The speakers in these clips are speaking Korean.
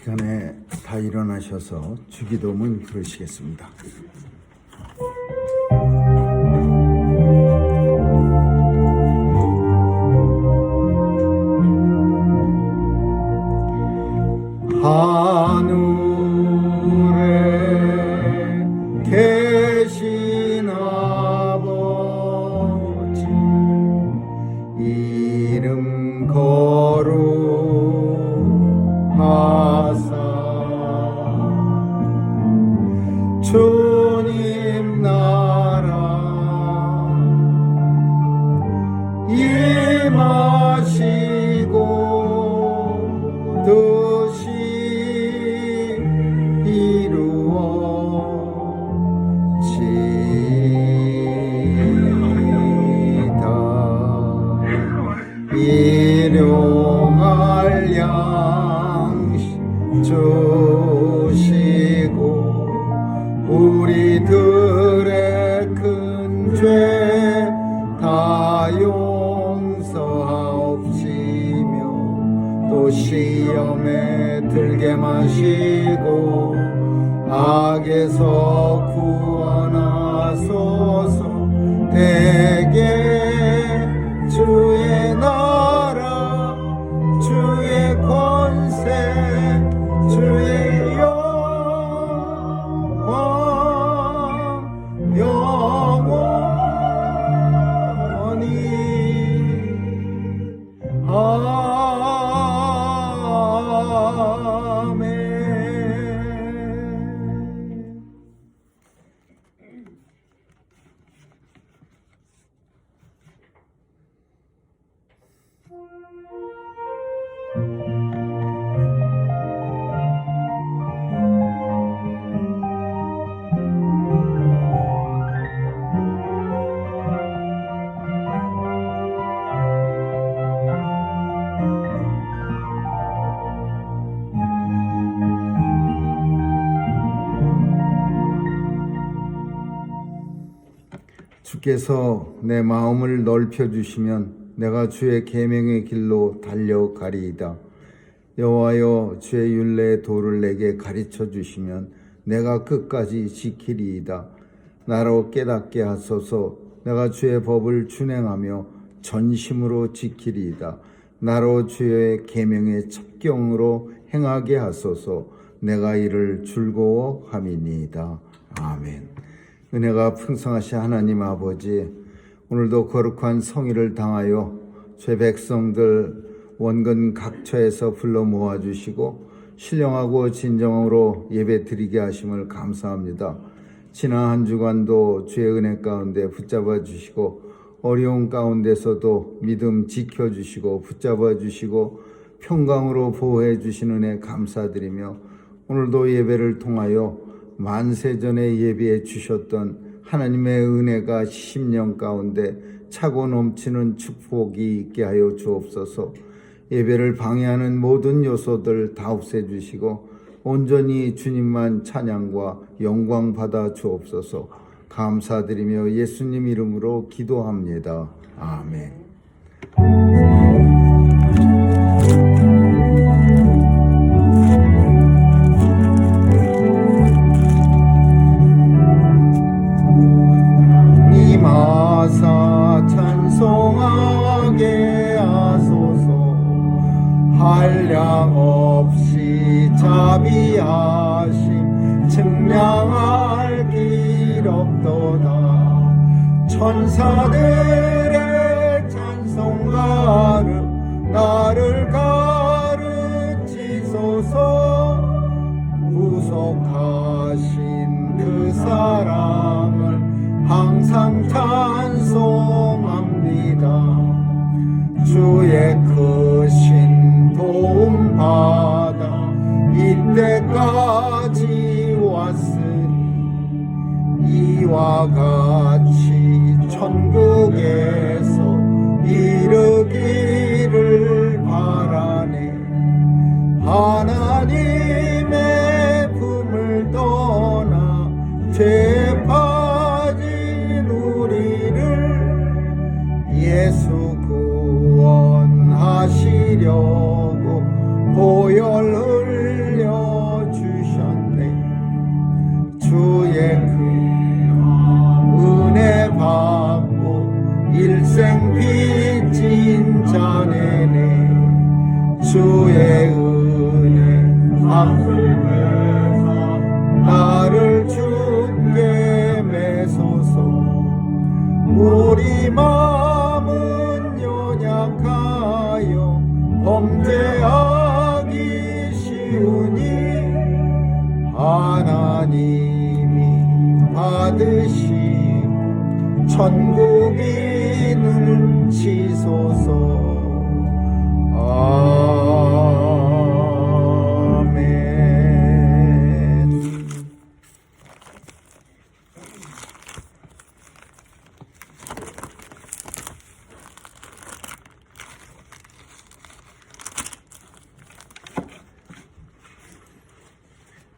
시간에 다 일어나셔서 주기도문 부르시겠습니다. 하늘에 계신 아버지 이름 거룩하사 주님 나라 임하시고 뜻이 이루어지이다. 일용할 양식 주시고 우리들의 큰 죄 다 용서하옵시며 또 시험에 들게 마시고 악에서 구원하소서. 대개 주의 나라 주의 권세 주의 영광 영원히 아멘. 주께서 내 마음을 넓혀주시면 내가 주의 계명의 길로 달려가리이다. 여호와여 주의 율례의 도를 내게 가르쳐 주시면 내가 끝까지 지키리이다. 나로 깨닫게 하소서. 내가 주의 법을 준행하며 전심으로 지키리이다. 나로 주의 계명의 첩경으로 행하게 하소서. 내가 이를 즐거워함이니이다. 아멘. 은혜가 풍성하신 하나님 아버지, 오늘도 거룩한 성일을 당하여 죄 백성들 원근 각처에서 불러 모아주시고 신령하고 진정으로 예배 드리게 하심을 감사합니다. 지난 한 주간도 주의 은혜 가운데 붙잡아 주시고 어려운 가운데서도 믿음 지켜주시고 붙잡아 주시고 평강으로 보호해 주신 은혜 감사드리며 오늘도 예배를 통하여 만세전에 예비해 주셨던 하나님의 은혜가 심령 가운데 차고 넘치는 축복이 있게 하여 주옵소서. 예배를 방해하는 모든 요소들 다 없애주시고 온전히 주님만 찬양과 영광 받아 주옵소서. 감사드리며 예수님 이름으로 기도합니다. 아멘. 마사 찬송하게 하소서. 한량없이 자비하심 측량할 길 없도다. 천사들의 찬송가를 나를 가르치소서. 구속하신 그 사랑을 항상 찬송합니다. 주의 크신 도움 받아 이때까지 왔으니 이와 같이 천국에서 이르기를 바라네. 하나님의 품을 떠나 죄 빠진 우리를 예수 구원하시려고 보혈 흘려 주의 은혜 베사 나를 주께 매소서. 우리 마음은 연약하여 범죄하기 쉬우니 하나님이 받으시고 천국이 눈치소서. 아멘.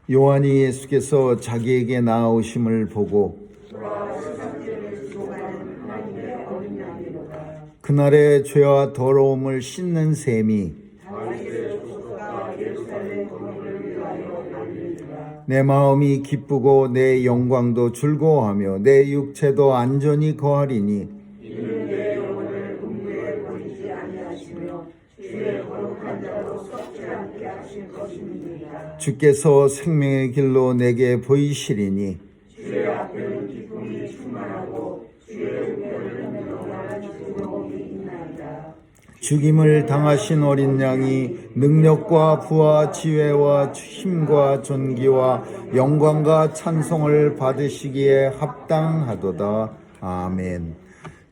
요한이 예수께서 자기에게 나아오심을 보고 그날의 죄와 더러움을 씻는 셈이 내 마음이 기쁘고 내 영광도 즐거워하며 내 육체도 안전히 거하리니 주께서 생명의 길로 내게 보이시리니 죽임을 당하신 어린 양이 능력과 부와 지혜와 힘과 존귀와 영광과 찬송을 받으시기에 합당하도다. 아멘.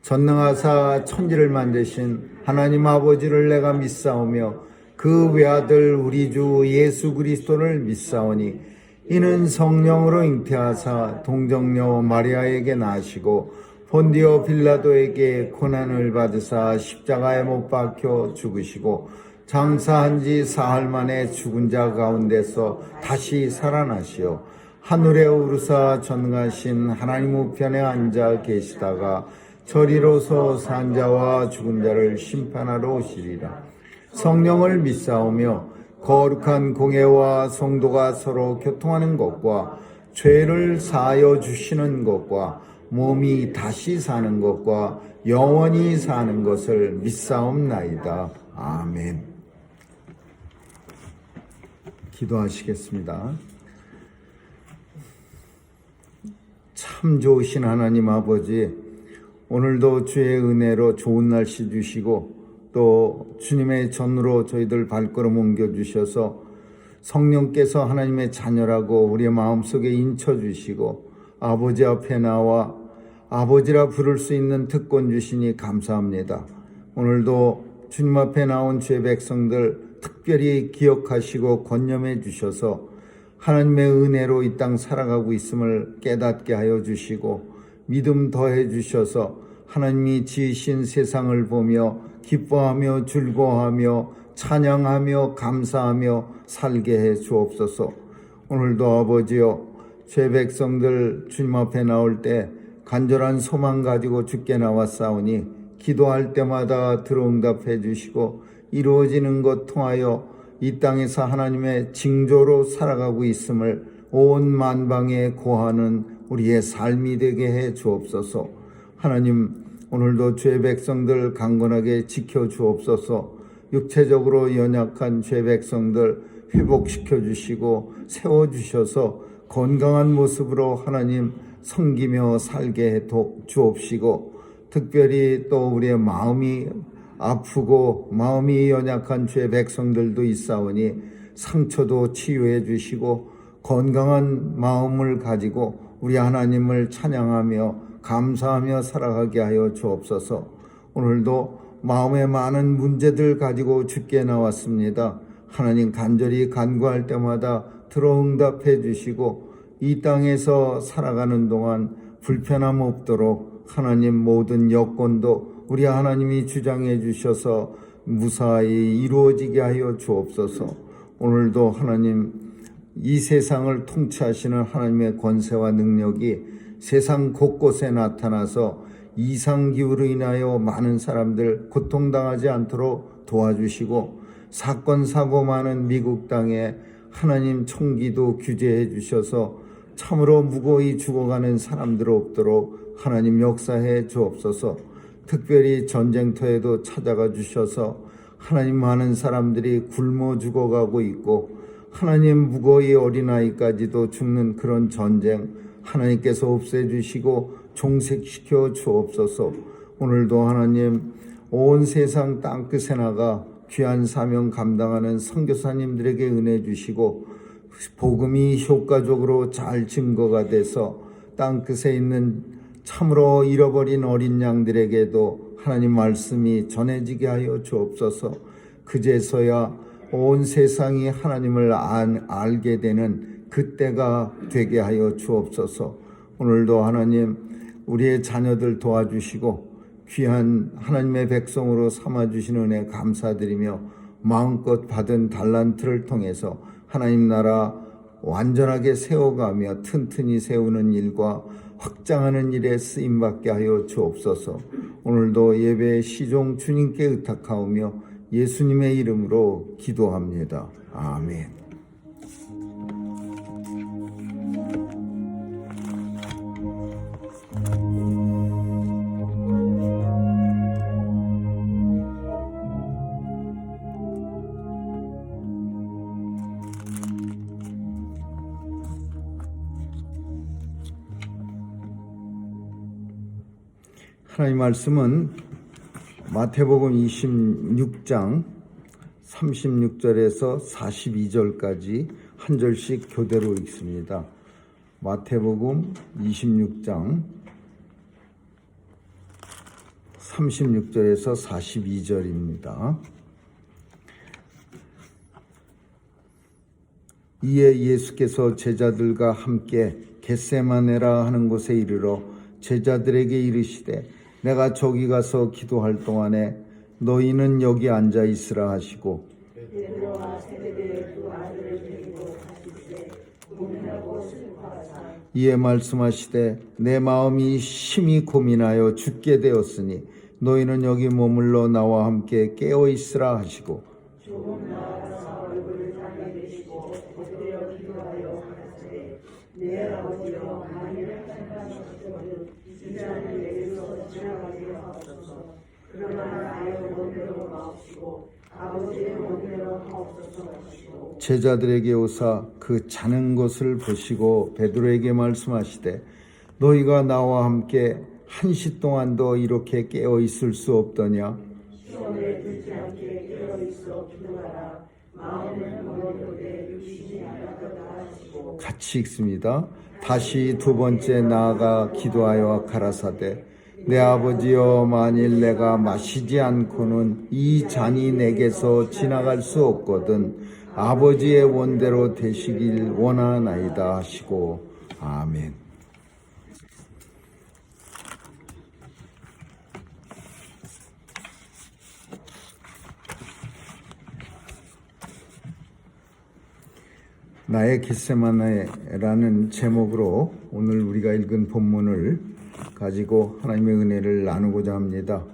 전능하사 천지를 만드신 하나님 아버지를 내가 믿사오며 그 외아들 우리 주 예수 그리스도를 믿사오니 이는 성령으로 잉태하사 동정녀 마리아에게 나시고 본디오 빌라도에게 고난을 받으사 십자가에 못 박혀 죽으시고 장사한 지 사흘 만에 죽은 자 가운데서 다시 살아나시어 하늘에 오르사 전능하신 하나님 우편에 앉아 계시다가 저리로서 산 자와 죽은 자를 심판하러 오시리라. 성령을 믿사오며 거룩한 공회와 성도가 서로 교통하는 것과 죄를 사하여 주시는 것과 몸이 다시 사는 것과 영원히 사는 것을 믿사옵나이다. 아멘. 기도하시겠습니다. 참 좋으신 하나님 아버지, 오늘도 주의 은혜로 좋은 날씨 주시고 또 주님의 전으로 저희들 발걸음 옮겨주셔서 성령께서 하나님의 자녀라고 우리의 마음속에 인쳐주시고 아버지 앞에 나와 아버지라 부를 수 있는 특권 주시니 감사합니다. 오늘도 주님 앞에 나온 주의 백성들 특별히 기억하시고 권념해 주셔서 하나님의 은혜로 이 땅 살아가고 있음을 깨닫게 하여 주시고 믿음 더해 주셔서 하나님이 지으신 세상을 보며 기뻐하며 즐거워하며 찬양하며 감사하며 살게 해 주옵소서. 오늘도 아버지여 죄 백성들 주님 앞에 나올 때 간절한 소망 가지고 주께 나왔사오니 기도할 때마다 들어응답해 주시고 이루어지는 것 통하여 이 땅에서 하나님의 징조로 살아가고 있음을 온 만방에 고하는 우리의 삶이 되게 해 주옵소서. 하나님, 오늘도 죄 백성들 강건하게 지켜 주옵소서. 육체적으로 연약한 죄 백성들 회복시켜 주시고 세워 주셔서 건강한 모습으로 하나님 섬기며 살게 해 주옵시고, 특별히 또 우리의 마음이 아프고 마음이 연약한 죄 백성들도 있사오니 상처도 치유해 주시고 건강한 마음을 가지고 우리 하나님을 찬양하며 감사하며 살아가게 하여 주옵소서. 오늘도 마음에 많은 문제들 가지고 주께 나왔습니다. 하나님, 간절히 간구할 때마다 들어응답해 주시고 이 땅에서 살아가는 동안 불편함 없도록 하나님 모든 여건도 우리 하나님이 주장해 주셔서 무사히 이루어지게 하여 주옵소서. 오늘도 하나님, 이 세상을 통치하시는 하나님의 권세와 능력이 세상 곳곳에 나타나서 이상기후로 인하여 많은 사람들 고통당하지 않도록 도와주시고, 사건 사고 많은 미국 땅에 하나님 총기도 규제해 주셔서 참으로 무고히 죽어가는 사람들 없도록 하나님 역사해 주옵소서. 특별히 전쟁터에도 찾아가 주셔서 하나님, 많은 사람들이 굶어 죽어가고 있고 하나님, 무고의 어린아이까지도 죽는 그런 전쟁 하나님께서 없애주시고 종색시켜 주옵소서. 오늘도 하나님, 온 세상 땅끝에 나가 귀한 사명 감당하는 선교사님들에게 은혜 주시고 복음이 효과적으로 잘 증거가 돼서 땅끝에 있는 참으로 잃어버린 어린 양들에게도 하나님 말씀이 전해지게 하여 주옵소서. 그제서야 온 세상이 하나님을 알게 되는 그때가 되게 하여 주옵소서. 오늘도 하나님, 우리의 자녀들 도와주시고 귀한 하나님의 백성으로 삼아주신 은혜 감사드리며 마음껏 받은 달란트를 통해서 하나님 나라 완전하게 세워가며 튼튼히 세우는 일과 확장하는 일에 쓰임받게 하여 주옵소서. 오늘도 예배의 시종 주님께 의탁하오며 예수님의 이름으로 기도합니다. 아멘. 하나님 말씀은 마태복음 26장 36절에서 42절까지 한 절씩 교대로 읽습니다. 마태복음 26장 36절에서 42절입니다. 이에 예수께서 제자들과 함께 겟세마네라 하는 곳에 이르러 제자들에게 이르시되 내가 저기 가서 기도할 동안에 너희는 여기 앉아 있으라 하시고 이에 말씀하시되 내 마음이 심히 고민하여 죽게 되었으니 너희는 여기 머물러 나와 함께 깨어 있으라 하시고 제자들에게 오사 그 자는 것을 보시고 베드로에게 말씀하시되 너희가 나와 함께 한시 동안도 이렇게 깨어 있을 수 없더냐. 시험에 들지 않게 깨어 있어 기도하라. 마음은 머리로되 육신이 약하다 하시고. 같이 읽습니다. 다시 두 번째 나아가 기도하여 가라사대 내 아버지여, 만일 내가 마시지 않고는 이 잔이 내게서 지나갈 수 없거든 아버지의 원대로 되시길 원하나이다 하시고. 아멘. 나의 겟세마네라는 제목으로 오늘 우리가 읽은 본문을 가지고 하나님의 은혜를 나누고자 합니다.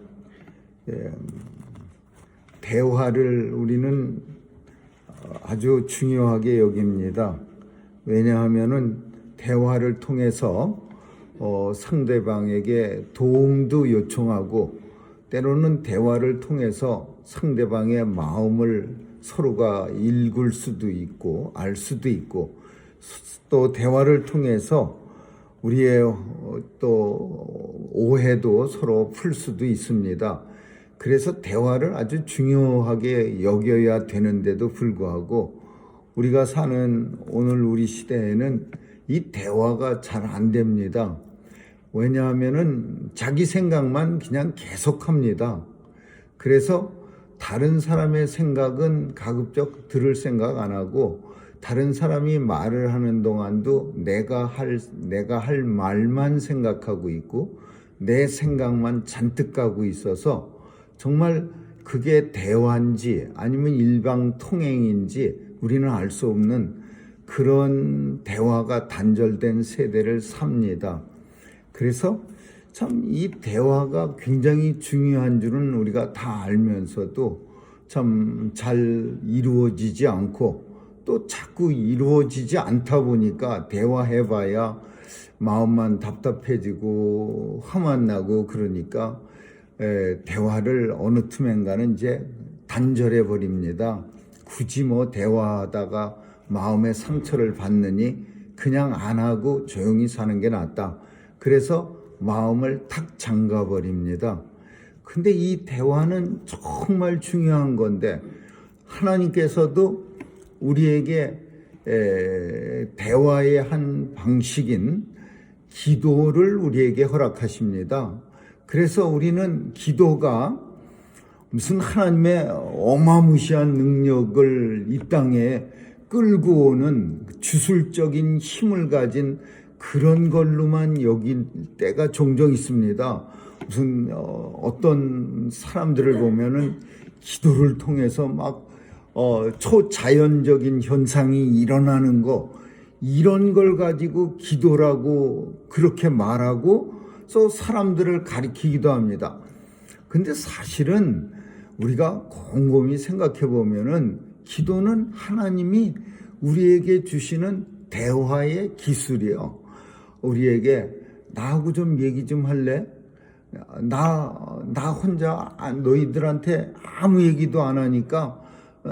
대화를 우리는 아주 중요하게 여깁니다. 왜냐하면은 대화를 통해서 상대방에게 도움도 요청하고 때로는 대화를 통해서 상대방의 마음을 서로가 읽을 수도 있고 알 수도 있고 또 대화를 통해서 우리의 또 오해도 서로 풀 수도 있습니다. 그래서 대화를 아주 중요하게 여겨야 되는데도 불구하고 우리가 사는 오늘 우리 시대에는 이 대화가 잘 안 됩니다. 왜냐하면은 자기 생각만 그냥 계속합니다. 그래서 다른 사람의 생각은 가급적 들을 생각 안 하고 다른 사람이 말을 하는 동안도 내가 할 말만 생각하고 있고 내 생각만 잔뜩 가고 있어서 정말 그게 대화인지 아니면 일방통행인지 우리는 알 수 없는 그런 대화가 단절된 세대를 삽니다. 그래서 참 이 대화가 굉장히 중요한 줄은 우리가 다 알면서도 참 잘 이루어지지 않고 또 자꾸 이루어지지 않다 보니까 대화해봐야 마음만 답답해지고 화만 나고 그러니까 대화를 어느 틈엔가는 이제 단절해 버립니다. 굳이 뭐 대화하다가 마음의 상처를 받느니 그냥 안 하고 조용히 사는 게 낫다. 그래서 마음을 탁 잠가 버립니다. 근데 이 대화는 정말 중요한 건데 하나님께서도 우리에게 대화의 한 방식인 기도를 우리에게 허락하십니다. 그래서 우리는 기도가 무슨 하나님의 어마무시한 능력을 이 땅에 끌고 오는 주술적인 힘을 가진 그런 걸로만 여길 때가 종종 있습니다. 무슨 어떤 사람들을 보면은 기도를 통해서 막 초자연적인 현상이 일어나는 거, 이런 걸 가지고 기도라고 그렇게 말하고 또 사람들을 가리키기도 합니다. 근데 사실은 우리가 곰곰이 생각해 보면은 기도는 하나님이 우리에게 주시는 대화의 기술이요. 우리에게 나하고 좀 얘기 좀 할래? 나 혼자 너희들한테 아무 얘기도 안 하니까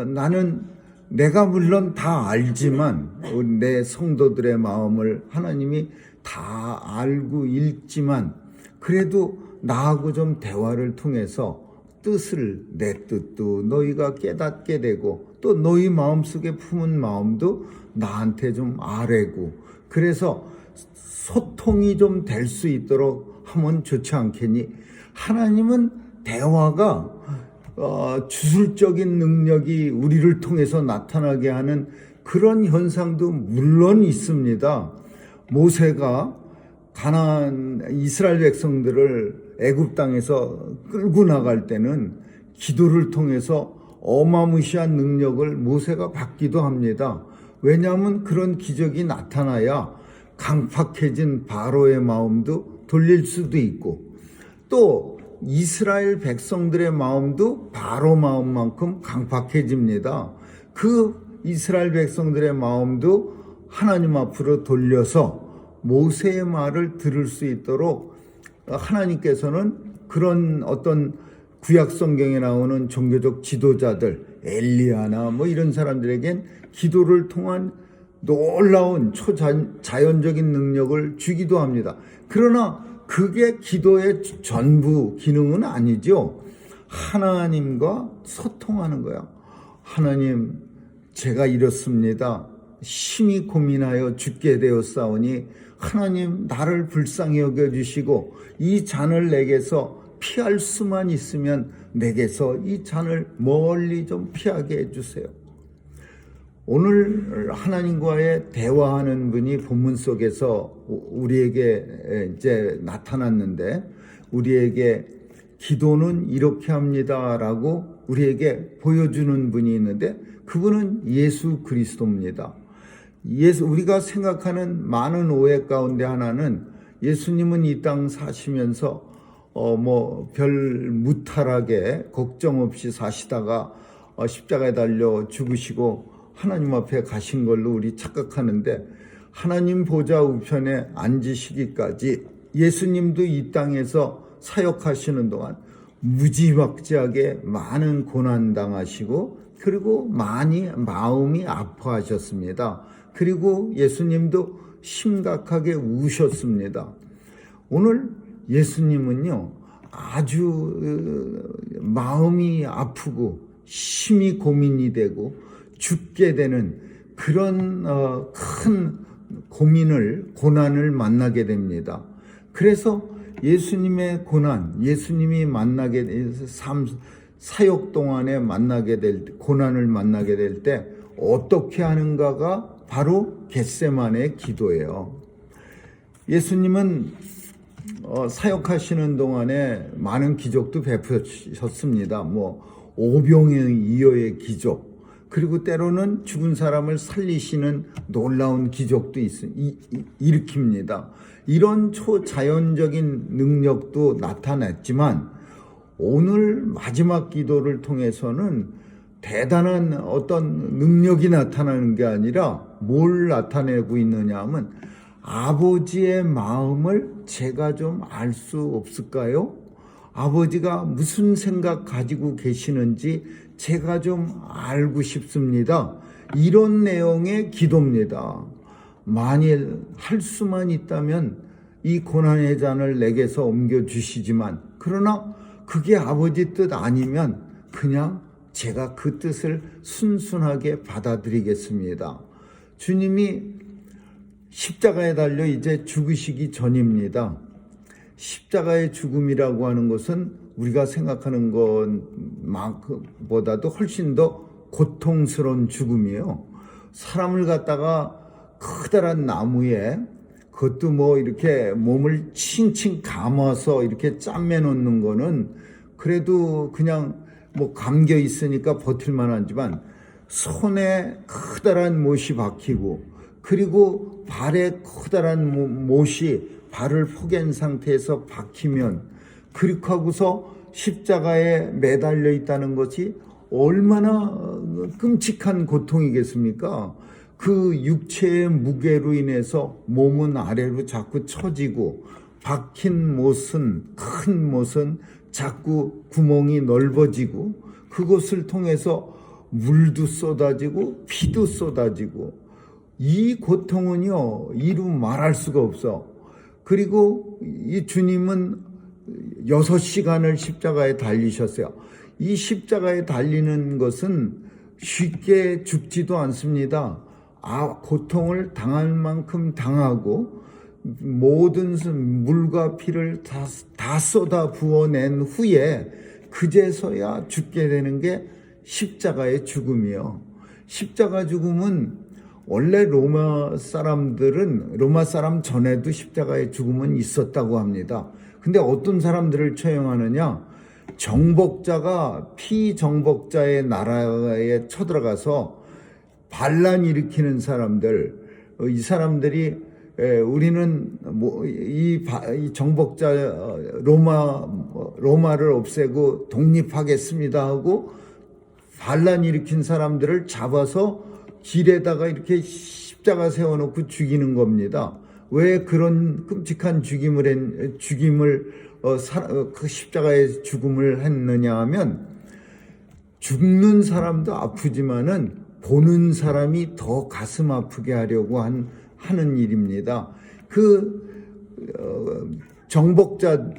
나는 내가 물론 다 알지만 내 성도들의 마음을 하나님이 다 알고 읽지만 그래도 나하고 좀 대화를 통해서 뜻을 내 뜻도 너희가 깨닫게 되고 또 너희 마음속에 품은 마음도 나한테 좀 아뢰고 그래서 소통이 좀 될 수 있도록 하면 좋지 않겠니? 하나님은 대화가 주술적인 능력이 우리를 통해서 나타나게 하는 그런 현상도 물론 있습니다. 모세가 가나안 이스라엘 백성들을 애굽 땅에서 끌고 나갈 때는 기도를 통해서 어마무시한 능력을 모세가 받기도 합니다. 왜냐하면 그런 기적이 나타나야 강팍해진 바로의 마음도 돌릴 수도 있고 또 이스라엘 백성들의 마음도 바로 마음만큼 강팍해집니다. 그 이스라엘 백성들의 마음도 하나님 앞으로 돌려서 모세의 말을 들을 수 있도록 하나님께서는 그런 어떤 구약 성경에 나오는 종교적 지도자들 엘리야나 뭐 이런 사람들에겐 기도를 통한 놀라운 초자연적인 능력을 주기도 합니다. 그러나 그게 기도의 전부 기능은 아니죠. 하나님과 소통하는 거야. 하나님, 제가 이렇습니다. 심히 고민하여 죽게 되었사오니 하나님 나를 불쌍히 여겨주시고 이 잔을 내게서 피할 수만 있으면 내게서 이 잔을 멀리 좀 피하게 해주세요. 오늘 하나님과의 대화하는 분이 본문 속에서 우리에게 이제 나타났는데 우리에게 기도는 이렇게 합니다라고 우리에게 보여주는 분이 있는데 그분은 예수 그리스도입니다. 우리가 생각하는 많은 오해 가운데 하나는 예수님은 이 땅 사시면서 별 무탈하게 걱정 없이 사시다가 십자가에 달려 죽으시고 하나님 앞에 가신 걸로 우리 착각하는데 하나님 보좌 우편에 앉으시기까지 예수님도 이 땅에서 사역하시는 동안 무지막지하게 많은 고난당하시고 그리고 많이 마음이 아파하셨습니다. 그리고 예수님도 심각하게 우셨습니다. 오늘 예수님은요 아주 마음이 아프고 심히 고민이 되고 죽게 되는 그런 큰 고난을 만나게 됩니다. 그래서 예수님의 고난, 예수님이 만나게 돼서 사역 동안에 고난을 만나게 될 때 어떻게 하는가가 바로 겟세마네 기도예요. 예수님은 사역하시는 동안에 많은 기적도 베푸셨습니다. 오병이어의 기적, 그리고 때로는 죽은 사람을 살리시는 놀라운 기적도 일으킵니다. 이런 초자연적인 능력도 나타났지만 오늘 마지막 기도를 통해서는 대단한 어떤 능력이 나타나는 게 아니라 뭘 나타내고 있느냐 하면 아버지의 마음을 제가 좀 알 수 없을까요? 아버지가 무슨 생각 가지고 계시는지 제가 좀 알고 싶습니다. 이런 내용의 기도입니다. 만일 할 수만 있다면 이 고난의 잔을 내게서 옮겨주시지만, 그러나 그게 아버지 뜻 아니면 그냥 제가 그 뜻을 순순하게 받아들이겠습니다. 주님이 십자가에 달려 이제 죽으시기 전입니다. 십자가의 죽음이라고 하는 것은 우리가 생각하는 것보다도 훨씬 더 고통스러운 죽음이에요. 사람을 갖다가 커다란 나무에, 그것도 뭐 이렇게 몸을 칭칭 감아서 이렇게 짬매 놓는 거는 그래도 그냥 뭐 감겨 있으니까 버틸만 하지만, 손에 커다란 못이 박히고 그리고 발에 커다란 못이 발을 포갠 상태에서 박히면, 그렇게 하고서 십자가에 매달려 있다는 것이 얼마나 끔찍한 고통이겠습니까? 그 육체의 무게로 인해서 몸은 아래로 자꾸 처지고, 박힌 못은, 큰 못은 자꾸 구멍이 넓어지고, 그것을 통해서 물도 쏟아지고 피도 쏟아지고, 이 고통은요 이루 말할 수가 없어. 그리고 이 주님은 6시간을 십자가에 달리셨어요. 이 십자가에 달리는 것은 쉽게 죽지도 않습니다. 고통을 당할 만큼 당하고 모든 물과 피를 다 쏟아 부어낸 후에 그제서야 죽게 되는 게 십자가의 죽음이요. 십자가 죽음은 원래 로마 사람 전에도 십자가의 죽음은 있었다고 합니다. 근데 어떤 사람들을 처형하느냐? 정복자가 피정복자의 나라에 쳐들어가서 반란 일으키는 사람들, 이 사람들이 우리는 이 정복자 로마를 없애고 독립하겠습니다 하고 반란 일으킨 사람들을 잡아서 길에다가 이렇게 십자가 세워놓고 죽이는 겁니다. 왜 그런 끔찍한 그 십자가의 죽음을 했느냐 하면, 죽는 사람도 아프지만은 보는 사람이 더 가슴 아프게 하려고 하는 일입니다.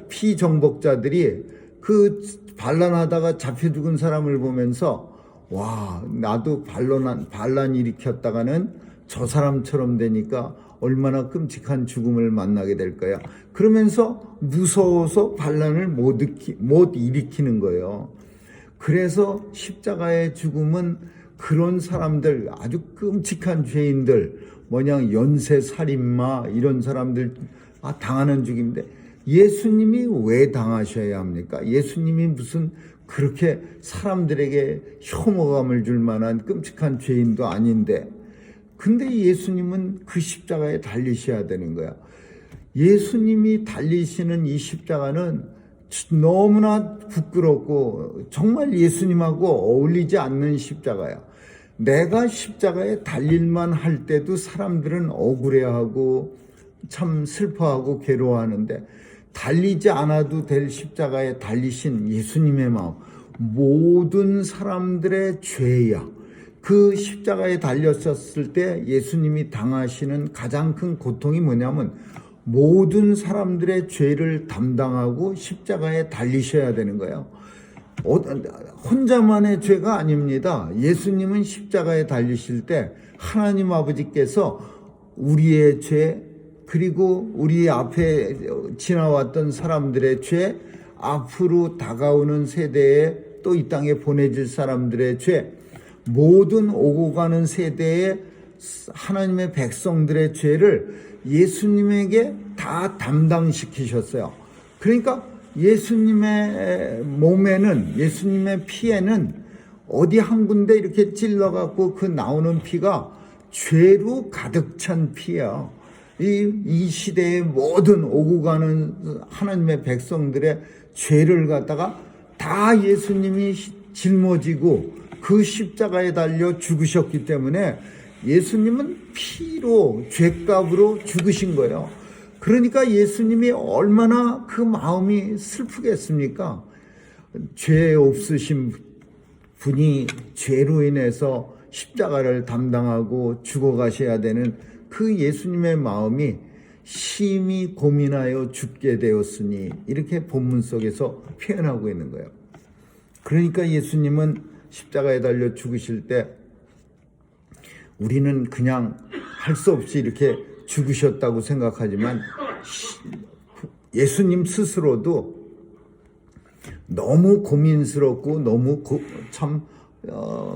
피정복자들이 그 반란하다가 잡혀 죽은 사람을 보면서, 와, 나도 반란 일으켰다가는 저 사람처럼 되니까 얼마나 끔찍한 죽음을 만나게 될 거야. 그러면서 무서워서 반란을 못 일으키는 거예요. 그래서 십자가의 죽음은 그런 사람들, 아주 끔찍한 죄인들, 연쇄살인마 이런 사람들 당하는 죽임인데, 예수님이 왜 당하셔야 합니까? 예수님이 무슨 그렇게 사람들에게 혐오감을 줄 만한 끔찍한 죄인도 아닌데, 근데 예수님은 그 십자가에 달리셔야 되는 거야. 예수님이 달리시는 이 십자가는 너무나 부끄럽고 정말 예수님하고 어울리지 않는 십자가야. 내가 십자가에 달릴만 할 때도 사람들은 억울해하고 참 슬퍼하고 괴로워하는데, 달리지 않아도 될 십자가에 달리신 예수님의 마음, 모든 사람들의 죄야. 그 십자가에 달렸었을 때 예수님이 당하시는 가장 큰 고통이 뭐냐면, 모든 사람들의 죄를 담당하고 십자가에 달리셔야 되는 거예요. 혼자만의 죄가 아닙니다. 예수님은 십자가에 달리실 때 하나님 아버지께서 우리의 죄, 그리고 우리 앞에 지나왔던 사람들의 죄, 앞으로 다가오는 세대에 또 이 땅에 보내질 사람들의 죄, 모든 오고 가는 세대에 하나님의 백성들의 죄를 예수님에게 다 담당시키셨어요. 그러니까 예수님의 몸에는, 예수님의 피에는 어디 한 군데 이렇게 찔러갖고 그 나오는 피가 죄로 가득 찬 피야. 이 시대의 모든 오고 가는 하나님의 백성들의 죄를 갖다가 다 예수님이 짊어지고 그 십자가에 달려 죽으셨기 때문에 예수님은 피로, 죄값으로 죽으신 거예요. 그러니까 예수님이 얼마나 그 마음이 슬프겠습니까? 죄 없으신 분이 죄로 인해서 십자가를 담당하고 죽어가셔야 되는 그 예수님의 마음이 심히 고민하여 죽게 되었으니, 이렇게 본문 속에서 표현하고 있는 거예요. 그러니까 예수님은 십자가에 달려 죽으실 때 우리는 그냥 할 수 없이 이렇게 죽으셨다고 생각하지만 예수님 스스로도 너무 고민스럽고 너무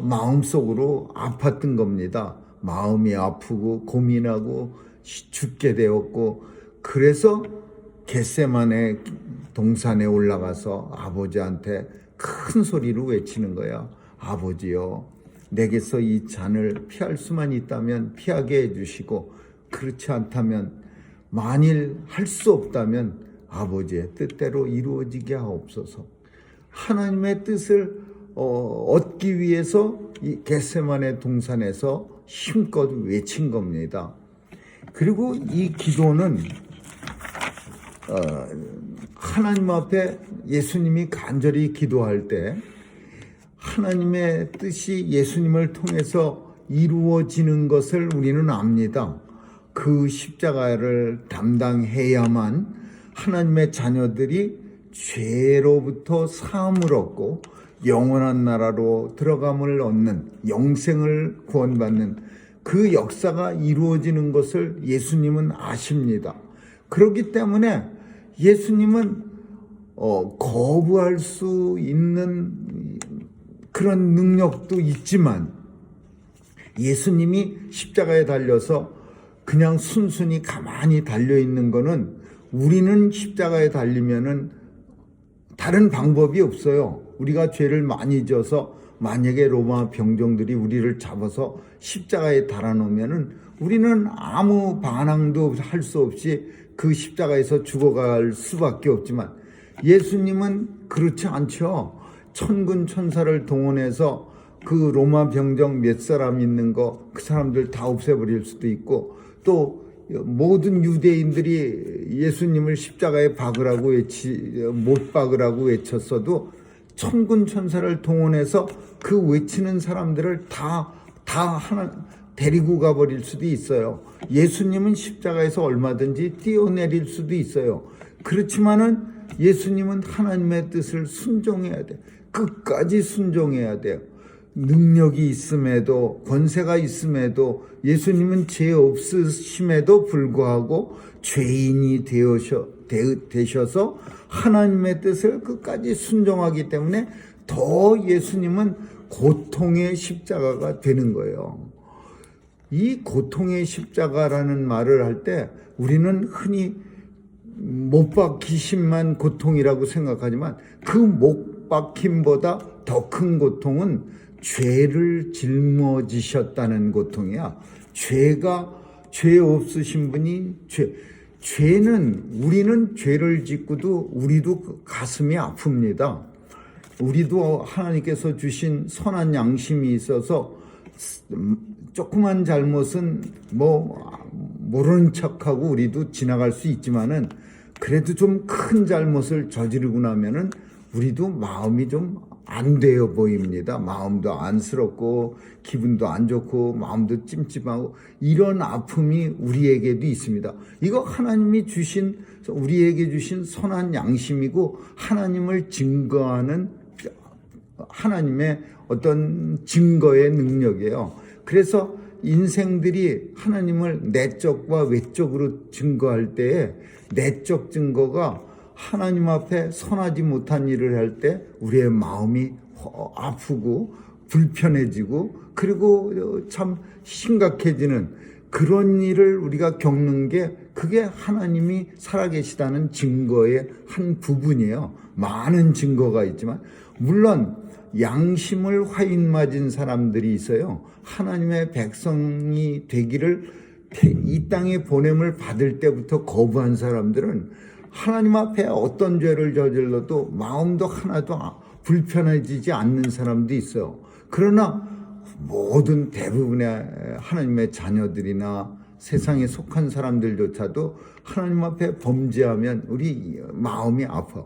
마음속으로 아팠던 겁니다. 마음이 아프고 고민하고 죽게 되었고, 그래서 겟세마네 동산에 올라가서 아버지한테 큰 소리로 외치는 거야. 아버지요, 내게서 이 잔을 피할 수만 있다면 피하게 해주시고, 그렇지 않다면, 만일 할 수 없다면 아버지의 뜻대로 이루어지게 하옵소서. 하나님의 뜻을 얻기 위해서 이 겟세마네 동산에서 힘껏 외친 겁니다. 그리고 이 기도는 하나님 앞에 예수님이 간절히 기도할 때 하나님의 뜻이 예수님을 통해서 이루어지는 것을 우리는 압니다. 그 십자가를 담당해야만 하나님의 자녀들이 죄로부터 사함을 얻고 영원한 나라로 들어감을 얻는, 영생을 구원받는 그 역사가 이루어지는 것을 예수님은 아십니다. 그렇기 때문에 예수님은 거부할 수 있는 그런 능력도 있지만, 예수님이 십자가에 달려서 그냥 순순히 가만히 달려있는 거는, 우리는 십자가에 달리면은 다른 방법이 없어요. 우리가 죄를 많이 져서 만약에 로마 병정들이 우리를 잡아서 십자가에 달아놓으면은 우리는 아무 반항도 할 수 없이 그 십자가에서 죽어갈 수밖에 없지만, 예수님은 그렇지 않죠. 천군 천사를 동원해서 그 로마 병정 몇 사람 있는 거 그 사람들 다 없애버릴 수도 있고, 또 모든 유대인들이 예수님을 십자가에 박으라고 못 박으라고 외쳤어도 천군 천사를 동원해서 그 외치는 사람들을 다 하나 데리고 가버릴 수도 있어요. 예수님은 십자가에서 얼마든지 뛰어내릴 수도 있어요. 그렇지만은 예수님은 하나님의 뜻을 순종해야 돼. 끝까지 순종해야 돼요. 능력이 있음에도, 권세가 있음에도, 예수님은 죄 없으심에도 불구하고 죄인이 되셔서 하나님의 뜻을 끝까지 순종하기 때문에 더 예수님은 고통의 십자가가 되는 거예요. 이 고통의 십자가라는 말을 할 때 우리는 흔히 못 박히심만 고통이라고 생각하지만, 그 못 박힘보다 더 큰 고통은 죄를 짊어지셨다는 고통이야. 죄 없으신 분이 죄는, 우리는 죄를 짓고도 우리도 가슴이 아픕니다. 우리도 하나님께서 주신 선한 양심이 있어서 조그만 잘못은 모르는 척하고 우리도 지나갈 수 있지만은, 그래도 좀 큰 잘못을 저지르고 나면은 우리도 마음이 좀 안 되어 보입니다. 마음도 안쓰럽고 기분도 안 좋고 마음도 찜찜하고, 이런 아픔이 우리에게도 있습니다. 이거 하나님이 주신, 우리에게 주신 선한 양심이고 하나님을 증거하는 하나님의 어떤 증거의 능력이에요. 그래서 인생들이 하나님을 내적과 외적으로 증거할 때에, 내적 증거가 하나님 앞에 선하지 못한 일을 할 때 우리의 마음이 아프고 불편해지고, 그리고 참 심각해지는 그런 일을 우리가 겪는 게, 그게 하나님이 살아계시다는 증거의 한 부분이에요. 많은 증거가 있지만, 물론 양심을 화인 맞은 사람들이 있어요. 하나님의 백성이 되기를 이 땅에 보냄을 받을 때부터 거부한 사람들은 하나님 앞에 어떤 죄를 저질러도 마음도 하나도 불편해지지 않는 사람도 있어요. 그러나 모든 대부분의 하나님의 자녀들이나 세상에 속한 사람들조차도 하나님 앞에 범죄하면 우리 마음이 아파.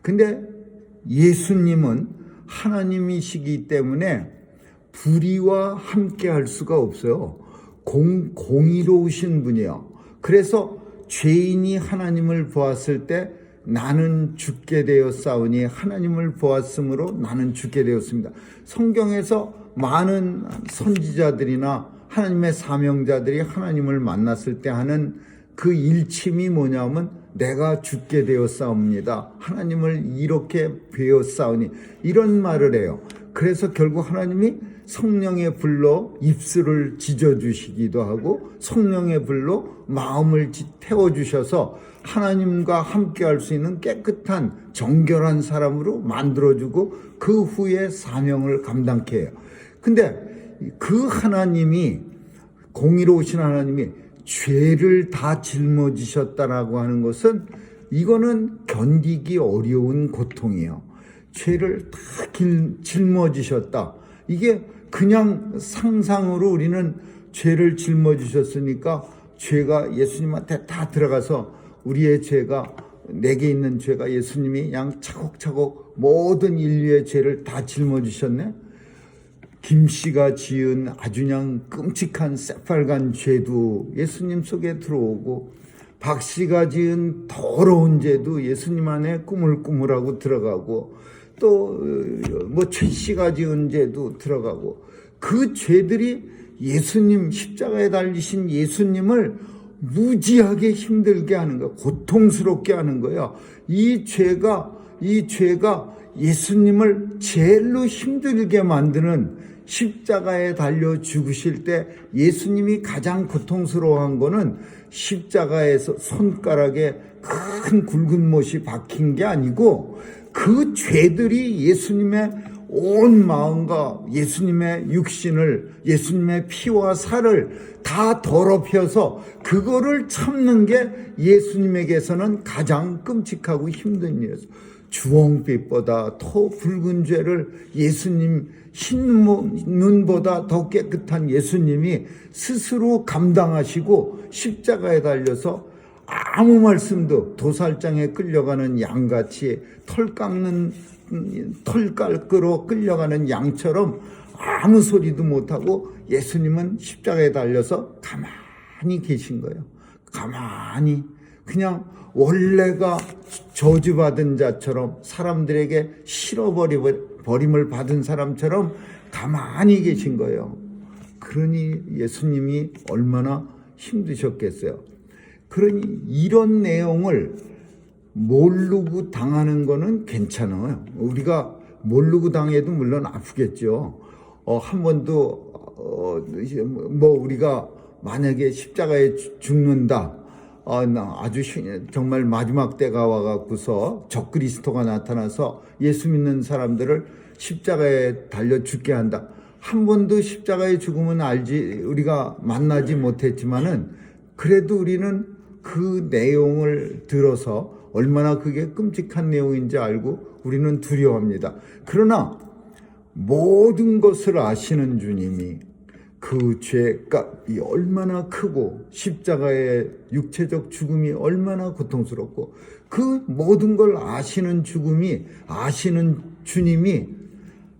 근데 예수님은 하나님이시기 때문에 불의와 함께 할 수가 없어요. 공의로우신 분이요. 그래서 죄인이 하나님을 보았을 때 나는 죽게 되었사오니 하나님을 보았으므로 나는 죽게 되었습니다. 성경에서 많은 선지자들이나 하나님의 사명자들이 하나님을 만났을 때 하는 그 일침이 뭐냐면 내가 죽게 되었사옵니다. 하나님을 이렇게 배웠사오니 이런 말을 해요. 그래서 결국 하나님이 성령의 불로 입술을 지져주시기도 하고 성령의 불로 마음을 태워주셔서 하나님과 함께 할 수 있는 깨끗한 정결한 사람으로 만들어주고 그 후에 사명을 감당케 해요. 근데 그 하나님이, 공의로우신 하나님이 죄를 다 짊어지셨다라고 하는 것은 이거는 견디기 어려운 고통이에요. 죄를 다 짊어지셨다. 이게 그냥 상상으로 우리는 죄를 짊어지셨으니까 죄가 예수님한테 다 들어가서 우리의 죄가, 내게 있는 죄가 예수님이 그냥 차곡차곡 모든 인류의 죄를 다 짊어지셨네. 김씨가 지은 아주 그냥 끔찍한 새빨간 죄도 예수님 속에 들어오고, 박씨가 지은 더러운 죄도 예수님 안에 꾸물꾸물하고 들어가고, 또 뭐 최씨가 지은 죄도 들어가고, 그 죄들이 예수님, 십자가에 달리신 예수님을 무지하게 힘들게 하는 거야. 고통스럽게 하는 거야. 이 죄가 예수님을 제일로 힘들게 만드는, 십자가에 달려 죽으실 때 예수님이 가장 고통스러워한 거는 십자가에서 손가락에 큰 굵은 못이 박힌 게 아니고 그 죄들이 예수님의 온 마음과 예수님의 육신을, 예수님의 피와 살을 다 더럽혀서 그거를 참는 게 예수님에게서는 가장 끔찍하고 힘든 일이었어요. 주홍빛보다 더 붉은 죄를 예수님, 흰 눈보다 더 깨끗한 예수님이 스스로 감당하시고 십자가에 달려서 아무 말씀도, 도살장에 끌려가는 양같이 털 깎으러 끌려가는 양처럼 아무 소리도 못하고 예수님은 십자가에 달려서 가만히 계신 거예요. 가만히 그냥 원래가 저주받은 자처럼, 사람들에게 싫어버림을 받은 사람처럼 가만히 계신 거예요. 그러니 예수님이 얼마나 힘드셨겠어요. 그러니 이런 내용을 모르고 당하는 거는 괜찮아요. 우리가 모르고 당해도 물론 아프겠죠. 한 번도 우리가 만약에 십자가에 죽는다, 아주 정말 마지막 때가 와갖고서 적그리스도가 나타나서 예수 믿는 사람들을 십자가에 달려 죽게 한다. 한 번도 십자가의 죽음은 우리가 만나지 못했지만은 그래도 우리는 그 내용을 들어서 얼마나 그게 끔찍한 내용인지 알고 우리는 두려워합니다. 그러나 모든 것을 아시는 주님이 그 죄값이 얼마나 크고 십자가의 육체적 죽음이 얼마나 고통스럽고 그 모든 걸 아시는 주님이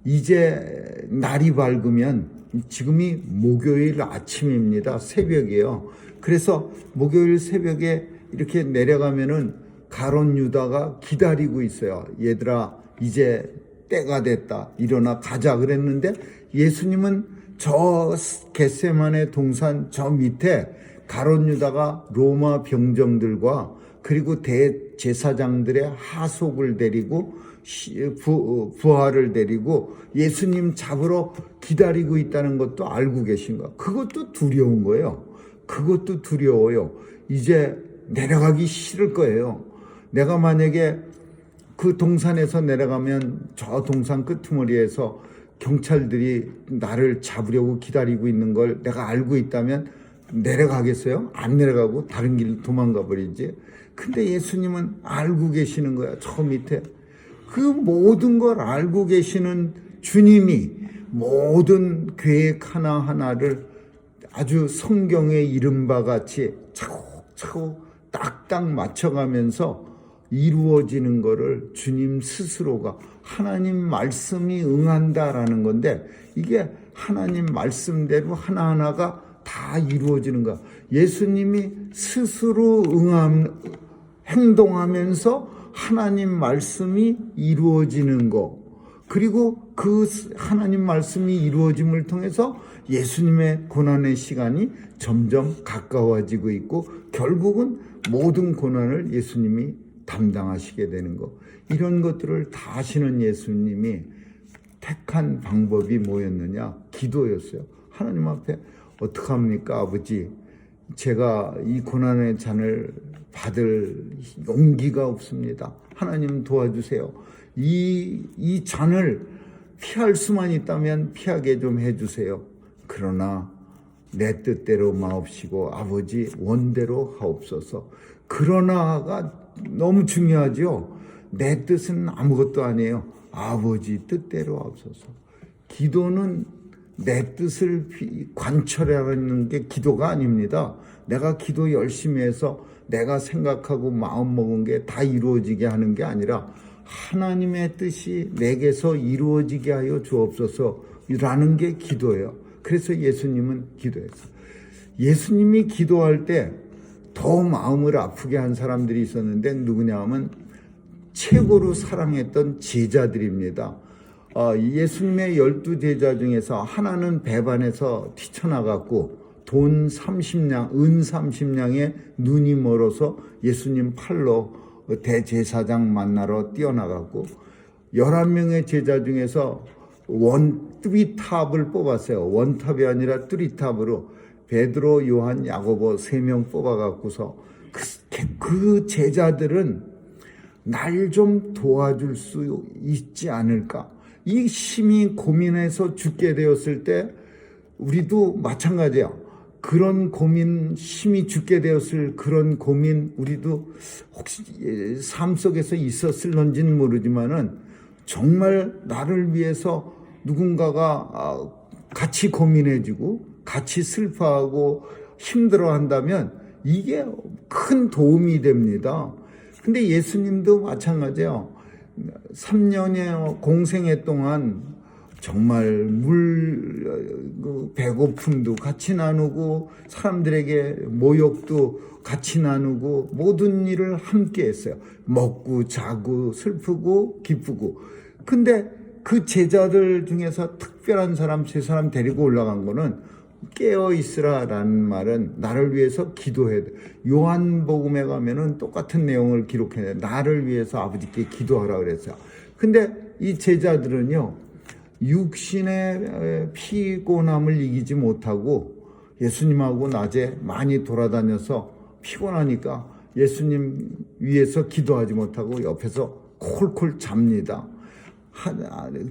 이제 날이 밝으면, 지금이 목요일 아침입니다. 새벽이에요. 그래서 목요일 새벽에 이렇게 내려가면은 가룟 유다가 기다리고 있어요. 얘들아, 이제 때가 됐다. 일어나 가자 그랬는데 예수님은 저 겟세마네 동산 저 밑에 가룟 유다가 로마 병정들과 그리고 대제사장들의 하속을 데리고 부하를 데리고 예수님 잡으러 기다리고 있다는 것도 알고 계신 거야. 그것도 두려운 거예요. 그것도 두려워요. 이제 내려가기 싫을 거예요. 내가 만약에 그 동산에서 내려가면 저 동산 끄트머리에서 경찰들이 나를 잡으려고 기다리고 있는 걸 내가 알고 있다면 내려가겠어요? 안 내려가고 다른 길로 도망가 버리지. 근데 예수님은 알고 계시는 거야. 저 밑에. 그 모든 걸 알고 계시는 주님이 모든 계획 하나하나를 아주 성경에 이른 바 같이 차곡차곡 딱딱 맞춰가면서 이루어지는 거를 주님 스스로가 하나님 말씀이 응한다라는 건데, 이게 하나님 말씀대로 하나하나가 다 이루어지는 거야. 예수님이 스스로 행동하면서 하나님 말씀이 이루어지는 거, 그리고 그 하나님 말씀이 이루어짐을 통해서 예수님의 고난의 시간이 점점 가까워지고 있고, 결국은 모든 고난을 예수님이 담당하시게 되는 거, 이런 것들을 다 하시는 예수님이 택한 방법이 뭐였느냐? 기도였어요. 하나님 앞에 어떡합니까, 아버지? 제가 이 고난의 잔을 받을 용기가 없습니다. 하나님 도와주세요. 이 잔을 피할 수만 있다면 피하게 좀 해주세요. 그러나 내 뜻대로 마옵시고 아버지 원대로 하옵소서. 그러나가 너무 중요하죠. 내 뜻은 아무것도 아니에요. 아버지 뜻대로 하옵소서. 기도는 내 뜻을 관철하는 게 기도가 아닙니다. 내가 기도 열심히 해서 내가 생각하고 마음먹은 게 다 이루어지게 하는 게 아니라 하나님의 뜻이 내게서 이루어지게 하여 주옵소서라는 게 기도예요. 그래서 예수님은 기도했어요. 예수님이 기도할 때 더 마음을 아프게 한 사람들이 있었는데, 누구냐 하면 최고로 사랑했던 제자들입니다. 예수님의 12제자 중에서 하나는 배반해서 뛰쳐나갔고, 돈 30냥, 은 30냥에 눈이 멀어서 예수님 팔로 대제사장 만나러 뛰어나갔고, 11명의 제자 중에서 뚜리탑을 뽑았어요. 원탑이 아니라 뚜리탑으로 베드로, 요한, 야고보 3명 뽑아갖고서 그 제자들은 날 좀 도와줄 수 있지 않을까? 이 심히 고민해서 죽게 되었을 때 우리도 마찬가지야. 그런 고민, 심히 죽게 되었을 그런 고민 우리도 혹시 삶 속에서 있었을런지는 모르지만은, 정말 나를 위해서 누군가가 같이 고민해주고 같이 슬퍼하고 힘들어한다면 이게 큰 도움이 됩니다. 근데 예수님도 마찬가지예요. 3년의 공생애 동안 정말 배고픔도 같이 나누고 사람들에게 모욕도 같이 나누고 모든 일을 함께 했어요. 먹고 자고 슬프고 기쁘고. 근데 그 제자들 중에서 특별한 사람 3사람 데리고 올라간 거는 깨어있으라라는 말은 나를 위해서 기도해야 돼. 요한복음에 가면은 똑같은 내용을 기록해. 나를 위해서 아버지께 기도하라 그랬어요. 근데 이 제자들은요, 육신의 피곤함을 이기지 못하고 예수님하고 낮에 많이 돌아다녀서 피곤하니까 예수님 위해서 기도하지 못하고 옆에서 콜콜 잡니다.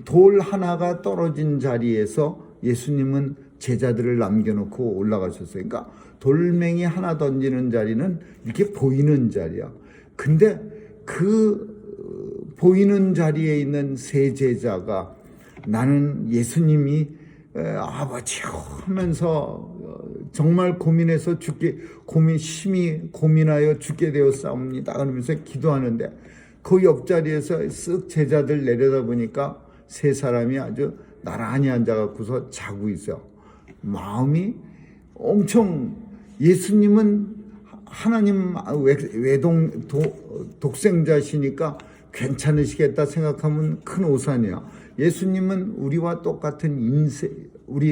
돌 하나가 떨어진 자리에서 예수님은 제자들을 남겨놓고 올라가셨어요. 그러니까 돌멩이 하나 던지는 자리는 이렇게 보이는 자리야. 근데 그 보이는 자리에 있는 세 제자가 나는 예수님이 아버지요 하면서 정말 고민해서 심히 고민하여 죽게 되었사옵니다 그러면서 기도하는데, 그 옆자리에서 쓱 제자들 내려다보니까 3사람이 아주 나란히 앉아갖고서 자고 있어요. 마음이 엄청, 예수님은 하나님 독생자시니까 괜찮으시겠다 생각하면 큰 오산이야. 예수님은 우리와 똑같은 우리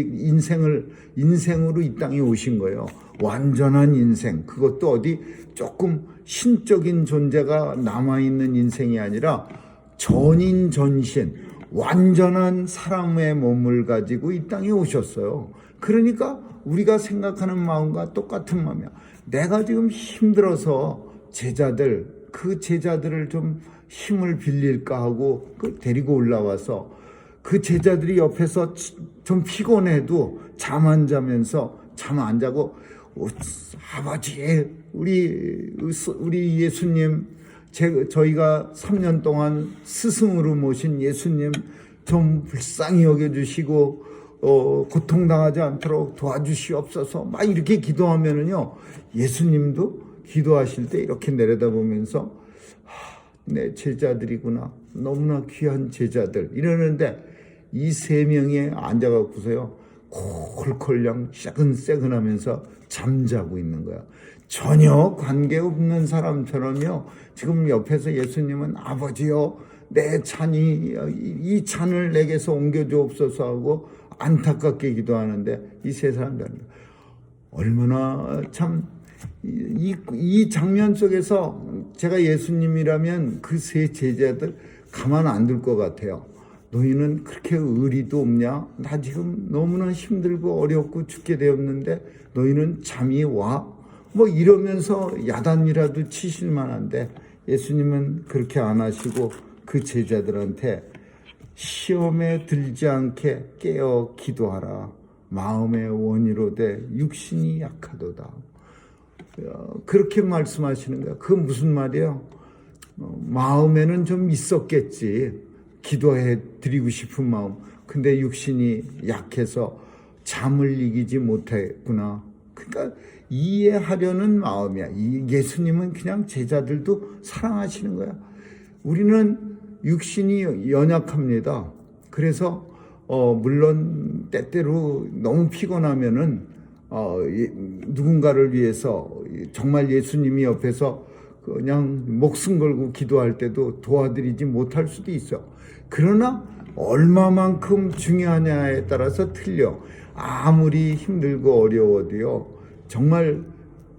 인생으로 이 땅에 오신 거예요. 완전한 인생. 그것도 어디 조금 신적인 존재가 남아있는 인생이 아니라 전인전신, 완전한 사람의 몸을 가지고 이 땅에 오셨어요. 그러니까 우리가 생각하는 마음과 똑같은 마음이야. 내가 지금 힘들어서 그 제자들을 좀 힘을 빌릴까 하고 데리고 올라와서 그 제자들이 옆에서 좀 피곤해도 잠 안 자면서 잠 안 자고, 아버지, 우리 예수님, 저희가 3년 동안 스승으로 모신 예수님 좀 불쌍히 여겨주시고 고통당하지 않도록 도와주시옵소서, 막 이렇게 기도하면은요, 예수님도 기도하실 때 이렇게 내려다보면서 내 제자들이구나. 너무나 귀한 제자들. 이러는데 이 세 명이 앉아갖고서요, 콜콜량 새근새근하면서 잠자고 있는 거야. 전혀 관계없는 사람처럼요. 지금 옆에서 예수님은 아버지요, 내 찬이 이 찬을 내게서 옮겨주옵소서 하고 안타깝게 기도하는데 이 세 사람들은 얼마나 참 이 장면 속에서 제가 예수님이라면 그 세 제자들 가만 안 둘 것 같아요. 너희는 그렇게 의리도 없냐? 나 지금 너무나 힘들고 어렵고 죽게 되었는데 너희는 잠이 와? 뭐 이러면서 야단이라도 치실 만한데 예수님은 그렇게 안 하시고 그 제자들한테 시험에 들지 않게 깨어 기도하라. 마음의 원이로되 육신이 약하도다. 그렇게 말씀하시는 거야. 그건 무슨 말이에요? 마음에는 좀 있었겠지. 기도해 드리고 싶은 마음. 근데 육신이 약해서 잠을 이기지 못했구나. 그러니까 이해하려는 마음이야. 예수님은 그냥 제자들도 사랑하시는 거야. 우리는 육신이 연약합니다. 그래서 물론 때때로 너무 피곤하면은 누군가를 위해서 정말 예수님이 옆에서 그냥 목숨 걸고 기도할 때도 도와드리지 못할 수도 있어. 그러나 얼마만큼 중요하냐에 따라서 틀려. 아무리 힘들고 어려워도요, 정말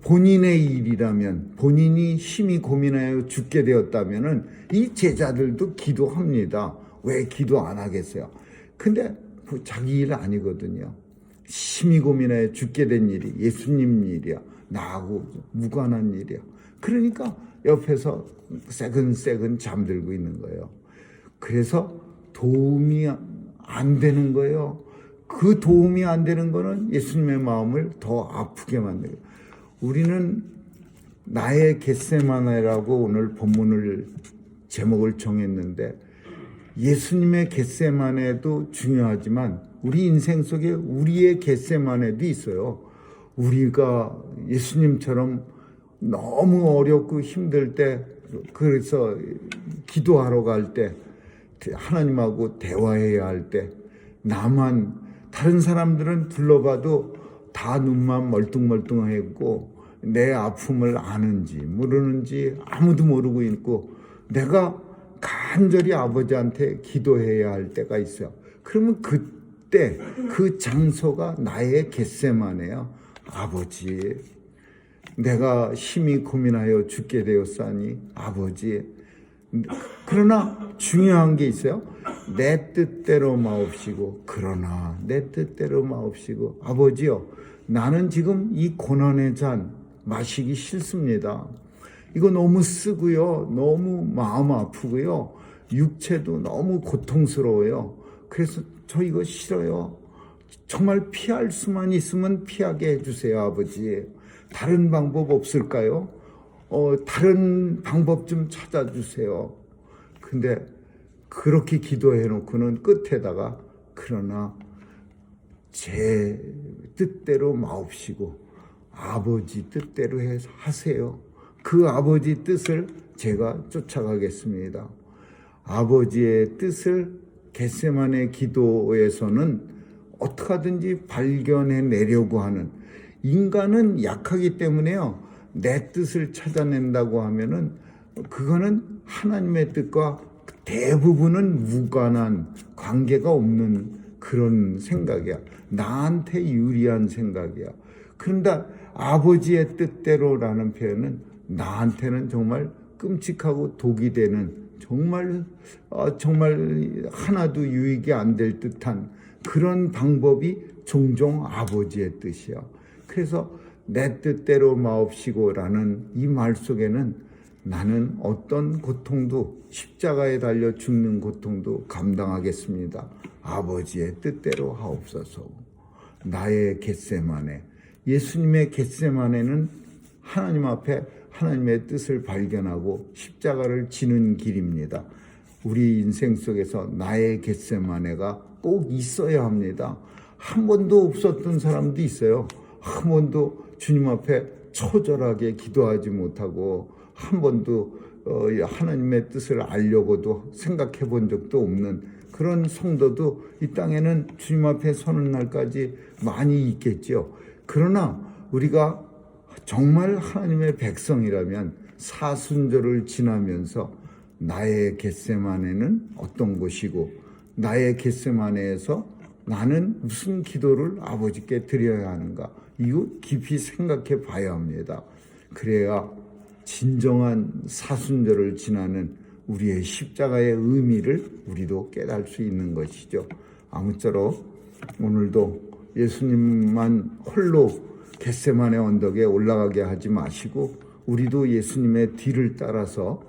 본인의 일이라면, 본인이 심히 고민하여 죽게 되었다면은 이 제자들도 기도합니다. 왜 기도 안 하겠어요? 근데 자기 일 아니거든요. 심히 고민하여 죽게 된 일이 예수님 일이야. 나하고 무관한 일이야. 그러니까 옆에서 새근새근 잠들고 있는 거예요. 그래서 도움이 안 되는 거예요. 그 도움이 안 되는 거는 예수님의 마음을 더 아프게 만들어요. 우리는 나의 겟세마네라고 오늘 본문을 제목을 정했는데 예수님의 겟세마네도 중요하지만 우리 인생 속에 우리의 겟세마네도 있어요. 우리가 예수님처럼 너무 어렵고 힘들 때, 그래서 기도하러 갈 때, 하나님하고 대화해야 할 때, 나만, 다른 사람들은 둘러봐도 다 눈만 멀뚱멀뚱하고 내 아픔을 아는지 모르는지 아무도 모르고 있고 내가 간절히 아버지한테 기도해야 할 때가 있어요. 그러면 그때 그 장소가 나의 겟세마네요. 아버지, 내가 심히 고민하여 죽게 되었사니 아버지. 그러나 중요한 게 있어요. 내 뜻대로 마옵시고 그러나 내 뜻대로 마옵시고 아버지요, 나는 지금 이 고난의 잔 마시기 싫습니다. 이거 너무 쓰고요, 너무 마음 아프고요, 육체도 너무 고통스러워요. 그래서 저 이거 싫어요. 정말 피할 수만 있으면 피하게 해주세요, 아버지. 다른 방법 없을까요? 다른 방법 좀 찾아주세요. 근데 그렇게 기도해놓고는 끝에다가 그러나 제 뜻대로 마옵시고 아버지 뜻대로 하세요. 그 아버지 뜻을 제가 쫓아가겠습니다. 아버지의 뜻을 겟세마네 기도에서는 어떻게 하든지 발견해내려고 하는, 인간은 약하기 때문에요. 내 뜻을 찾아낸다고 하면은 그거는 하나님의 뜻과 대부분은 무관한, 관계가 없는 그런 생각이야. 나한테 유리한 생각이야. 그런데 아버지의 뜻대로라는 표현은 나한테는 정말 끔찍하고 독이 되는, 정말 하나도 유익이 안 될 듯한 그런 방법이 종종 아버지의 뜻이야. 그래서 내 뜻대로 마옵시고라는 이 말 속에는 나는 어떤 고통도, 십자가에 달려 죽는 고통도 감당하겠습니다. 아버지의 뜻대로 하옵소서. 나의 겟세마네, 예수님의 겟세마네는 하나님 앞에 하나님의 뜻을 발견하고 십자가를 지는 길입니다. 우리 인생 속에서 나의 겟세마네가 꼭 있어야 합니다. 한 번도 없었던 사람도 있어요. 한 번도 주님 앞에 처절하게 기도하지 못하고 한 번도 하나님의 뜻을 알려고도 생각해 본 적도 없는 그런 성도도 이 땅에는 주님 앞에 서는 날까지 많이 있겠죠. 그러나 우리가 정말 하나님의 백성이라면 사순절을 지나면서 나의 겟세마네는 어떤 곳이고 나의 겟세마네에서 나는 무슨 기도를 아버지께 드려야 하는가, 이거 깊이 생각해 봐야 합니다. 그래야 진정한 사순절을 지나는 우리의 십자가의 의미를 우리도 깨달을 수 있는 것이죠. 아무쪼록 오늘도 예수님만 홀로 겟세마네 언덕에 올라가게 하지 마시고 우리도 예수님의 뒤를 따라서,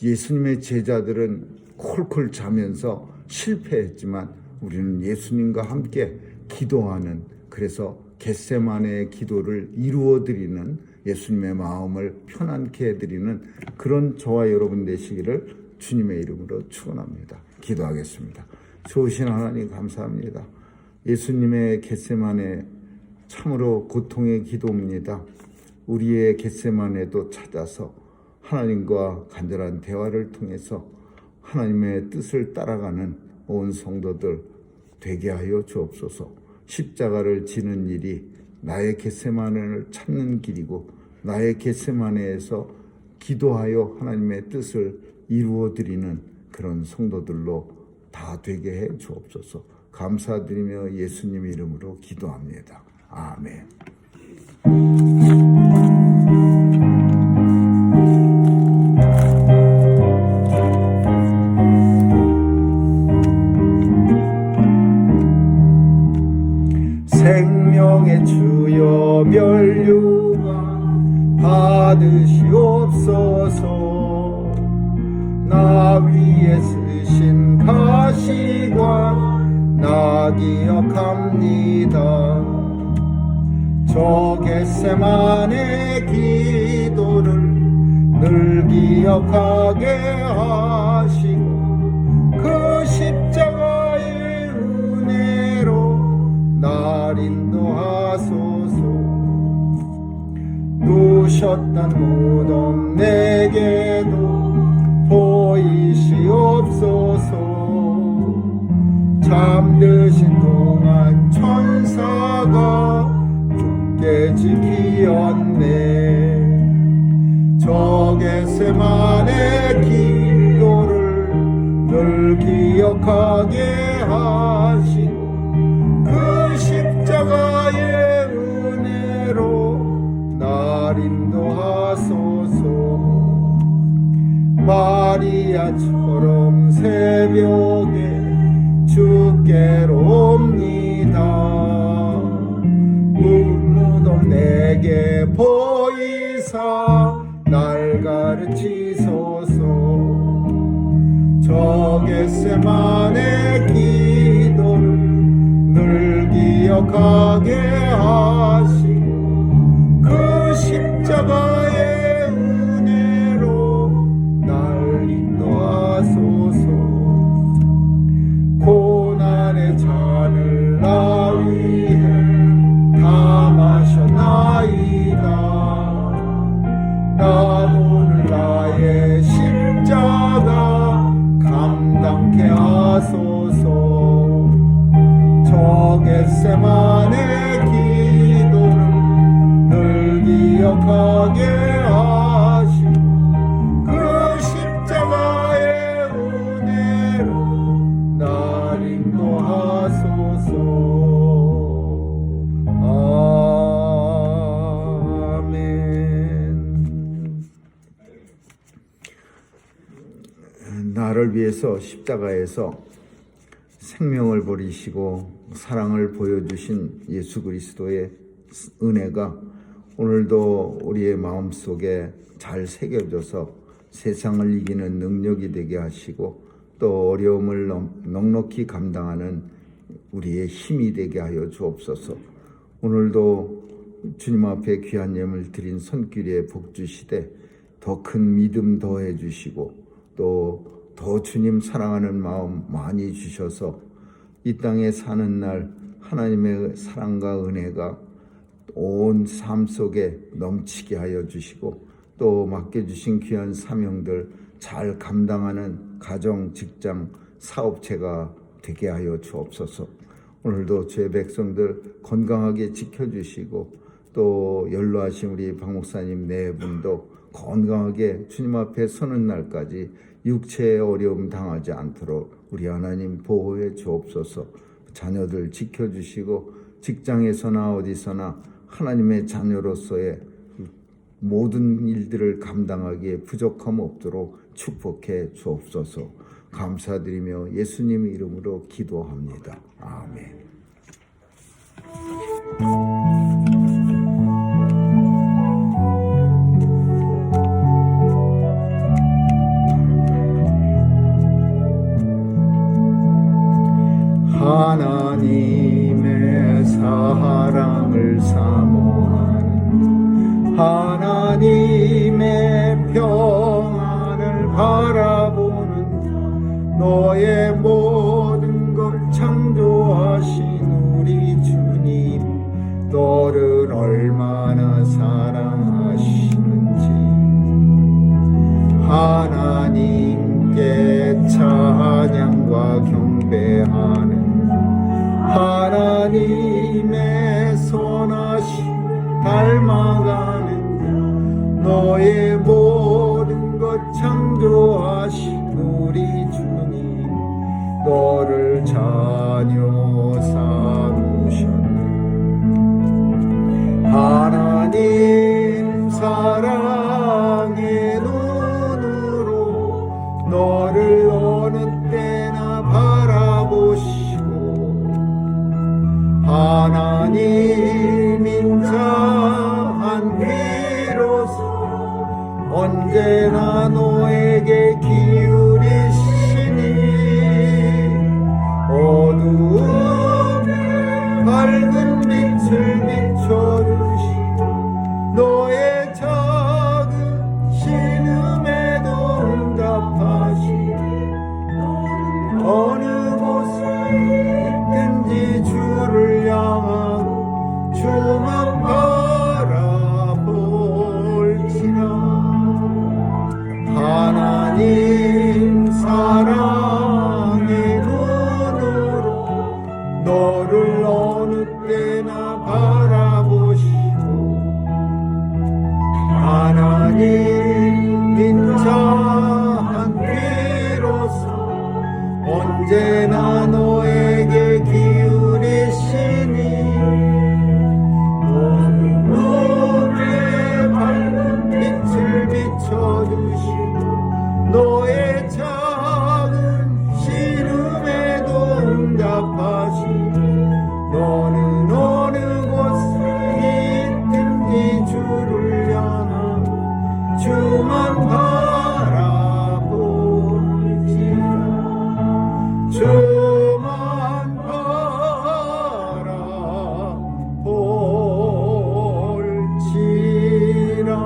예수님의 제자들은 콜콜 자면서 실패했지만 우리는 예수님과 함께 기도하는, 그래서 겟세마네의 기도를 이루어드리는, 예수님의 마음을 편안케 해드리는 그런 저와 여러분 되시기를 주님의 이름으로 축원합니다. 기도하겠습니다. 좋으신 하나님 감사합니다. 예수님의 겟세마네 참으로 고통의 기도입니다. 우리의 겟세마네도 찾아서 하나님과 간절한 대화를 통해서 하나님의 뜻을 따라가는 온 성도들 되게 하여 주옵소서. 십자가를 지는 일이 나의 겟세마네를 찾는 길이고 나의 겟세마네에서 기도하여 하나님의 뜻을 이루어드리는 그런 성도들로 다 되게 해 주옵소서. 감사드리며 예수님 이름으로 기도합니다. 아멘. 생명의 주여 면류관 받으시옵소서. 나 위에 쓰신 가시관 나 기억합니다. 저 겟세마네 기도를 늘 기억하게 하시고 그 십자가의 은혜로 날 인도하소서. 누셨던 무덤 내게도 보이시옵소서. 잠드신 동안 천사가 주께 지키었네. 저 겟세마네 기도를 늘 기억하게 하시고 그 십자가의 은혜로 날 인도하소서. 마리아처럼 새벽에 주께로 옵니다. 무덤 내게 보이사 날 가르치소서. 저 겟세마네 기도를 늘 기억하게 하시고 그 십자가의 은혜로 날 인도하소서. 고난의 잔을 나 위해 다 마셨나이다. 나 오늘 나의 십자가 감당케 하소서. 저 겟세마네 기도를 늘 기억하게 하시고 그 십자가의 은혜로 날 인도하소서. 아멘. 나를 위해서 십자가에서 생명을 버리시고 사랑을 보여주신 예수 그리스도의 은혜가 오늘도 우리의 마음속에 잘 새겨져서 세상을 이기는 능력이 되게 하시고 또 어려움을 넉넉히 감당하는 우리의 힘이 되게 하여 주옵소서. 오늘도 주님 앞에 귀한 예물 드린 손길에 복 주시되 더 큰 믿음 더해 주시고 또 더 주님 사랑하는 마음 많이 주셔서 이 땅에 사는 날 하나님의 사랑과 은혜가 온 삶 속에 넘치게 하여 주시고 또 맡겨주신 귀한 사명들 잘 감당하는 가정, 직장, 사업체가 되게 하여 주옵소서. 오늘도 주의 백성들 건강하게 지켜주시고 또 연로하신 우리 박 목사님 네 분도 건강하게 주님 앞에 서는 날까지 육체의 어려움 당하지 않도록 우리 하나님 보호해 주옵소서. 자녀들 지켜주시고 직장에서나 어디서나 하나님의 자녀로서의 모든 일들을 감당하기에 부족함 없도록 축복해 주옵소서. 감사드리며 예수님 이름으로 기도합니다. 아멘. 하나님의 사랑을 사모하는 하나님의 평안을 바라보는 너의 모든 걸 창조하신 우리 주님, 너를 얼마나 사랑하시는지 하나님께 찬양과 경배하는 하나님의 선하심 닮아가는 너의 모든 것 창조하신 우리 주님, 너를 자녀 삼으셨네. 하나님 사랑의 눈으로 너를 어느 때나 바라보시고 하나님 인자한 귀로서 언제나 너에게 기울이시니 어두움에 밝은 빛을 비춰주시고 너의 작은 신음에도 응답하시니 어느 곳에 있든지 주를 향하고 주만 바라볼지라. 하나님 사랑의 눈으로 너를 어느 때나 바라보시고 하나님 인자한 귀로서 언제나 너에게 기울이시니 어둠에 밝은 빛을 비춰주시고 너의 작은 신음에도 응답하시니 너는 어느 곳에 있든지 주를 향하고 주만 바라볼지라. 주만 바라볼지라.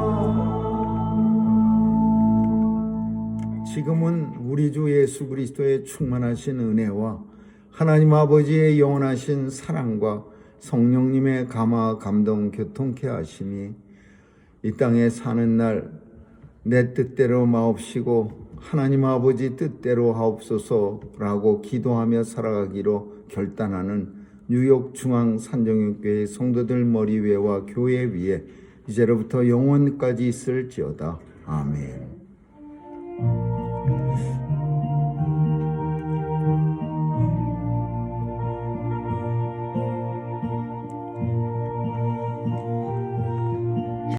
지금은 우리 주 예수 그리스도의 충만하신 은혜와 하나님 아버지의 영원하신 사랑과 성령님의 감화 감동 교통케 하심이 이 땅에 사는 날 내 뜻대로 마옵시고 하나님 아버지 뜻대로 하옵소서라고 기도하며 살아가기로 결단하는 뉴욕 중앙 산정교회 성도들 머리 위와 교회 위에 이제로부터 영원까지 있을지어다. 아멘.